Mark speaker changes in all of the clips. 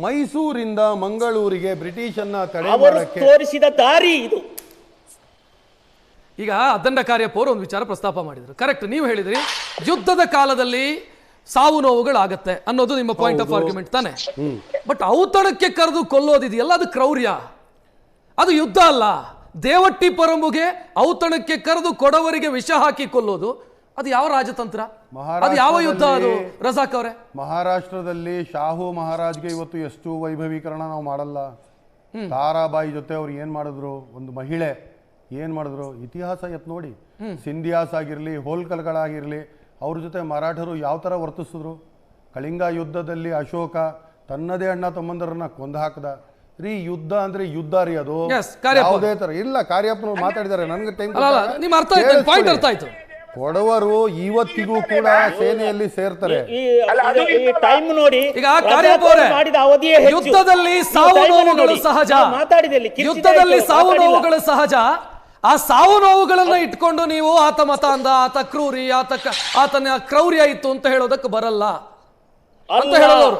Speaker 1: ಮೈಸೂರಿಂದ ಮಂಗಳೂರಿಗೆ ಬ್ರಿಟಿಷನ್ನ ತಡೆ
Speaker 2: ಅವರು ತೋರಿಸಿದ ದಾರಿ ಇದು.
Speaker 3: ಈಗ ಅದ್ದಂಡ ಕಾರ್ಯಪ್ಪ ಒಂದು ವಿಚಾರ ಪ್ರಸ್ತಾಪ ಮಾಡಿದ್ರು. ಕರೆಕ್ಟ್, ನೀವು ಹೇಳಿದ್ರಿ ಯುದ್ಧದ ಕಾಲದಲ್ಲಿ ಸಾವು ನೋವುಗಳಾಗತ್ತೆ ಅನ್ನೋದು ನಿಮ್ಮ ಪಾಯಿಂಟ್ ಆಫ್ ಆರ್ಗ್ಯುಮೆಂಟ್ ತಾನೆ. ಬಟ್ ಔತಣಕ್ಕೆ ಕರೆದು ಕೊಲ್ಲೋದಿದೆಯಲ್ಲ, ಅದು ಕ್ರೌರ್ಯ, ಅದು ಯುದ್ಧ ಅಲ್ಲ. ದೇವಟ್ಟಿ ಪರಂಬುಗೆ ಔತಣಕ್ಕೆ ಕರೆದು ಕೊಡವರಿಗೆ ವಿಷ ಹಾಕಿ ಕೊಲ್ಲೋದು ಅದು ಯಾವ ರಾಜತಂತ್ರ, ಅದು ಯಾವ ಯುದ್ಧ? ಅದು ರಜಾಕ್ ಅವರೇ,
Speaker 1: ಮಹಾರಾಷ್ಟ್ರದಲ್ಲಿ ಶಾಹು ಮಹಾರಾಜ್ಗೆ ಇವತ್ತು ಎಷ್ಟು ವೈಭವೀಕರಣ ನಾವು ಮಾಡಲ್ಲ. ತಾರಾಬಾಯಿ ಜೊತೆ ಅವ್ರು ಏನ್ ಮಾಡಿದ್ರು, ಒಂದು ಮಹಿಳೆ ಏನ್ ಮಾಡಿದ್ರು, ಇತಿಹಾಸ ಎತ್ ನೋಡಿ. ಸಿಂಧಿಯಾಸ್ ಆಗಿರ್ಲಿ, ಹೋಲ್ಕರ್ಗಳಾಗಿರ್ಲಿ, ಅವ್ರ ಜೊತೆ ಮರಾಠರು ಯಾವ ತರ ವರ್ತಿಸಿದ್ರು. ಕಳಿಂಗ ಯುದ್ಧದಲ್ಲಿ ಅಶೋಕ ತನ್ನದೇ ಅಣ್ಣ ತಮ್ಮಂದರನ್ನ ಕೊಂದು ಹಾಕದ. ರೀ ಯುದ್ಧ ಅಂದ್ರೆ ಯುದ್ಧ ರೀ, ಅದು ಯಾವುದೇ ತರ ಇಲ್ಲ. ಕಾರ್ಯಪ್ಪನವ್ರು ಮಾತಾಡಿದ್ದಾರೆ, ನನ್ಗೆ ಟೈಮ್ ಕೊಡವರು ಇವತ್ತಿಗೂ ಕೂಡ ಸೇನೆಯಲ್ಲಿ ಸೇರ್ತಾರೆ.
Speaker 2: ಟೈಮ್ ನೋಡಿ,
Speaker 3: ಈಗ ಯುದ್ಧದಲ್ಲಿ ಸಾವು ನೋವುಗಳು ಸಹಜ, ಯುದ್ಧದಲ್ಲಿ ಸಾವು ನೋವುಗಳು ಸಹಜ. ಆ ಸಾವು ನೋವುಗಳನ್ನ ಇಟ್ಕೊಂಡು ನೀವು ಆತ ಮತ ಅಂದ, ಆತ ಕ್ರೂರಿ, ಆತನ ಕ್ರೌರ್ಯ ಇತ್ತು ಅಂತ ಹೇಳೋದಕ್ಕೆ ಬರಲ್ಲ ಅಂತ ಹೇಳೋರು.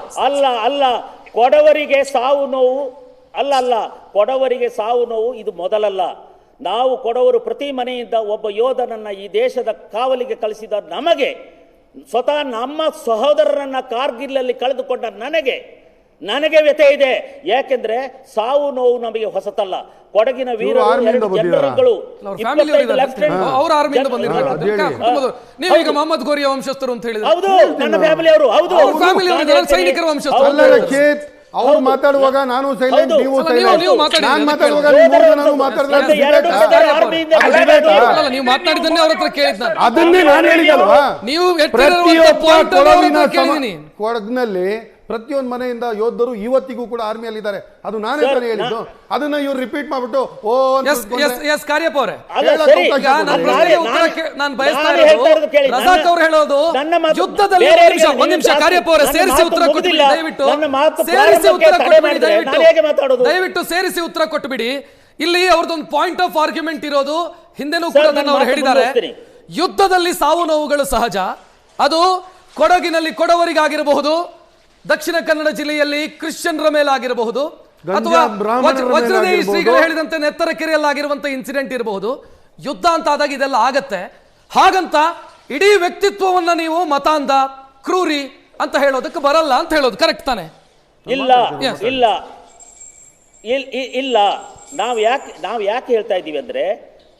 Speaker 2: ಅಲ್ಲ ಕೊಡವರಿಗೆ ಸಾವು ನೋವು ಅಲ್ಲ, ಕೊಡವರಿಗೆ ಸಾವು ನೋವು ಇದು ಮೊದಲಲ್ಲ. ನಾವು ಕೊಡವರು ಪ್ರತಿ ಮನೆಯಿಂದ ಒಬ್ಬ ಯೋಧನನ್ನ ಈ ದೇಶದ ಕಾವಲಿಗೆ ಕಳಿಸಿದ ನಮಗೆ, ಸ್ವತಃ ನಮ್ಮ ಸಹೋದರರನ್ನ ಕಾರ್ಗಿಲ್ಲಲ್ಲಿ ಕಳೆದುಕೊಂಡ ನನಗೆ ವ್ಯಥೆ ಇದೆ. ಯಾಕೆಂದ್ರೆ ಸಾವು ನೋವು ನಮಗೆ ಹೊಸತಲ್ಲ. ಕೊಡಗಿನ ವೀರರು
Speaker 3: ನೀವೀಗ ಮೊಹಮ್ಮದ್ ಗೋರಿಯ ವಂಶಸ್ಥರು ಅಂತ ಹೇಳಿದ್ರೆ,
Speaker 2: ಹೌದು, ನನ್ನ ಫ್ಯಾಮಿಲಿಯವರು, ಹೌದು,
Speaker 3: ಸೈನಿಕರ ವಂಶಸ್ಥರು.
Speaker 1: ಅವ್ರು ಮಾತಾಡುವಾಗ ನಾನು ಸೈಲೆಂಟ್, ನೀವು ನಾನು ಮಾತಾಡುವಾಗ
Speaker 3: ನೀವು ಮಾತಾಡಿದ್ದನ್ನೇ ಅವ್ರ ಹತ್ರ ಕೇಳಿದ್ದ,
Speaker 1: ಅದನ್ನೇ ನಾನು ಹೇಳಿದಲ್ವಾ.
Speaker 3: ನೀವು
Speaker 1: ಕೊಡಗಿನಲ್ಲಿ ಪ್ರತಿಯೊಂದು ಮನೆಯಿಂದ ಯೋಧರು ಇವತ್ತಿಗೂ ಕೂಡ ಆರ್ಮಿಯಲ್ಲಿ ಇದ್ದಾರೆ. ಅದು ನಾನೇ ಹೇಳಿದ್ದು, ಅದನ್ನ ಇವ್ರು ರಿಪೀಟ್ ಮಾಡ್ಬಿಟ್ಟು
Speaker 3: ಕಾರ್ಯಪ್ಪ ಅವರೇ, ನಾನು ಬಯಸ್ತಾ ಇರೋದು ರಜಾಕ್ ಅವ್ರು ಹೇಳೋದು ಯುದ್ಧದಲ್ಲಿ. ಒಂದ್ ನಿಮಿಷ ಕಾರ್ಯಪ್ಪ ಅವರೇ, ಸೇರಿಸಿ ಉತ್ತರ ಕೊಟ್ಬಿಡಿ ದಯವಿಟ್ಟು, ಸೇರಿಸಿ ಉತ್ತರ ಕೊಟ್ಬಿಡಿ ದಯವಿಟ್ಟು ಸೇರಿಸಿ ಉತ್ತರ ಕೊಟ್ಬಿಡಿ. ಇಲ್ಲಿ ಅವ್ರದ್ದೊಂದು ಪಾಯಿಂಟ್ ಆಫ್ ಆರ್ಗ್ಯುಮೆಂಟ್ ಇರೋದು, ಹಿಂದೆನೂ ಕೂಡ ಅವರು ಹೇಳಿದ್ದಾರೆ, ಯುದ್ಧದಲ್ಲಿ ಸಾವು ನೋವುಗಳು ಸಹಜ. ಅದು ಕೊಡಗಿನಲ್ಲಿ ಕೊಡವರಿಗಾಗಿರಬಹುದು, ದಕ್ಷಿಣ ಕನ್ನಡ ಜಿಲ್ಲೆಯಲ್ಲಿ ಕ್ರಿಶ್ಚಿಯನ್ರ ಮೇಲಾಗಿರಬಹುದು, ಅಥವಾ ವಜ್ರದೇಹಿ ಶ್ರೀಗಳು ಹೇಳಿದಂತೆ ನೆತ್ತರಕೆರೆಯಲ್ಲಾಗಿರುವಂತ ಇನ್ಸಿಡೆಂಟ್ ಇರಬಹುದು. ಯುದ್ಧ ಅಂತ ಆದಾಗ ಇದೆಲ್ಲ ಆಗತ್ತೆ. ಹಾಗಂತ ಇಡೀ ವ್ಯಕ್ತಿತ್ವವನ್ನ ನೀವು ಮತಾಂಧ, ಕ್ರೂರಿ ಅಂತ ಹೇಳೋದಕ್ಕೆ ಬರಲ್ಲ ಅಂತ ಹೇಳೋದು ಕರೆಕ್ಟ್ ತಾನೆ?
Speaker 2: ಇಲ್ಲ. ನಾವು ಯಾಕೆ ಹೇಳ್ತಾ ಇದ್ದೀವಿ ಅಂದ್ರೆ,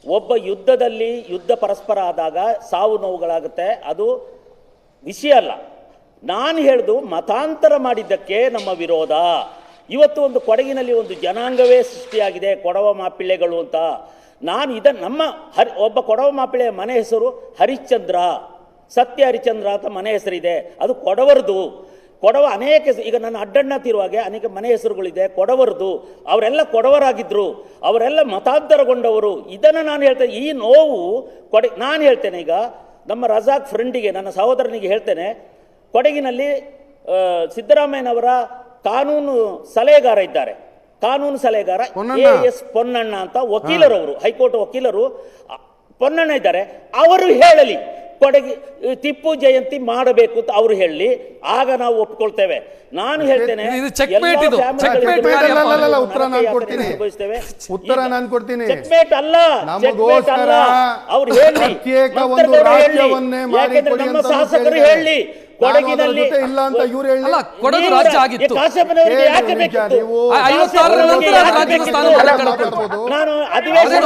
Speaker 2: ಒಬ್ಬ ಯುದ್ಧದಲ್ಲಿ ಯುದ್ಧ ಪರಸ್ಪರ ಆದಾಗ ಸಾವು ನೋವುಗಳಾಗುತ್ತೆ, ಅದು ವಿಷಯ ಅಲ್ಲ. ನಾನು ಹೇಳ್ದು ಮತಾಂತರ ಮಾಡಿದ್ದಕ್ಕೆ ನಮ್ಮ ವಿರೋಧ. ಇವತ್ತು ಒಂದು ಕೊಡಗಿನಲ್ಲಿ ಒಂದು ಜನಾಂಗವೇ ಸೃಷ್ಟಿಯಾಗಿದೆ, ಕೊಡವ ಮಾಪಿಳ್ಳೆಗಳು ಅಂತ. ನಮ್ಮ ಒಬ್ಬ ಕೊಡವ ಮಾಪಿಳ್ಳೆಯ ಮನೆ ಹೆಸರು ಹರಿಶ್ಚಂದ್ರ, ಸತ್ಯ ಹರಿಶ್ಚಂದ್ರ ಅಂತ ಮನೆ ಹೆಸರಿದೆ, ಅದು ಕೊಡವರದು. ಕೊಡವ ಅನೇಕ, ಈಗ ನನ್ನ ಅಡ್ಡಣ್ಣ ತೀರುವಾಗೆ ಅನೇಕ ಮನೆ ಹೆಸರುಗಳಿದೆ ಕೊಡವರದು. ಅವರೆಲ್ಲ ಕೊಡವರಾಗಿದ್ರು, ಅವರೆಲ್ಲ ಮತಾಂತರಗೊಂಡವರು. ಇದನ್ನು ನಾನು ಹೇಳ್ತೇನೆ. ಈ ನೋವು ನಾನು ಹೇಳ್ತೇನೆ, ಈಗ ನಮ್ಮ ರಜಾಕ್ ಫ್ರೆಂಡಿಗೆ, ನನ್ನ ಸಹೋದರನಿಗೆ ಹೇಳ್ತೇನೆ, ಕೊಡಗಿನಲ್ಲಿ ಸಿದ್ದರಾಮಯ್ಯನವರ ಕಾನೂನು ಸಲಹೆಗಾರ ಇದ್ದಾರೆ, ಕಾನೂನು ಸಲಹೆಗಾರ AS ಪೊನ್ನಣ್ಣ ಅಂತ ವಕೀಲರವರು, ಹೈಕೋರ್ಟ್ ವಕೀಲರು ಪೊನ್ನಣ್ಣ ಇದ್ದಾರೆ. ಅವರು ಹೇಳಲಿ ಕೊಡಗಿ ಟಿಪ್ಪು ಜಯಂತಿ ಮಾಡಬೇಕು ಅಂತ ಅವರು ಹೇಳಲಿ, ಆಗ ನಾವು ಒಪ್ಕೊಳ್ತೇವೆ. ನಾನು ಹೇಳ್ತೇನೆ,
Speaker 1: ಉತ್ತರ ನಾನು ಕೊಡ್ತೀನಿ.
Speaker 2: ಚೆಕ್ಮೇಟ್ ಅಲ್ಲ, ಅವ್ರು ಹೇಳಿ, ನಮ್ಮ ಶಾಸಕರು ಹೇಳಿ, ಕೊಡಗಿನಲ್ಲಿ
Speaker 1: ಇಲ್ಲ ಅಂತ ಇವ್ರು ಹೇಳಿ.
Speaker 3: ಕೊಡಗು ರಾಜ್ಯ ಆಗಿತ್ತು,
Speaker 2: ಯಾಕೆ ಬೇಕಿತ್ತು? ನಾನು ಅಧಿವೇಶನ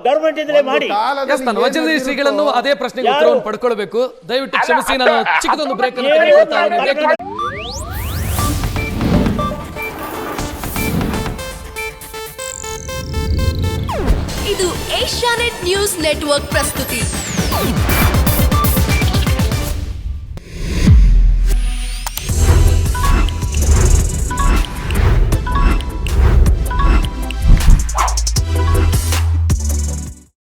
Speaker 2: ಗವರ್ಮೆಂಟ್ ಇಂದಲೇ ಮಾಡಿ.
Speaker 3: ವಜ್ರದೇಹಿ ಶ್ರೀಗಳನ್ನು ಅದೇ ಪ್ರಶ್ನೆಗೆ ಉತ್ತರವನ್ನು ಪಡ್ಕೊಳ್ಬೇಕು. ದಯವಿಟ್ಟು ಕ್ಷಮಿಸಿ, ನಾನು ಚಿಕ್ಕದೊಂದು ಬ್ರೇಕ್ ಅನ್ನು.
Speaker 4: ಇದು ಏಷ್ಯಾನೆಟ್ ನ್ಯೂಸ್ ನೆಟ್ವರ್ಕ್ ಪ್ರಸ್ತುತಿ.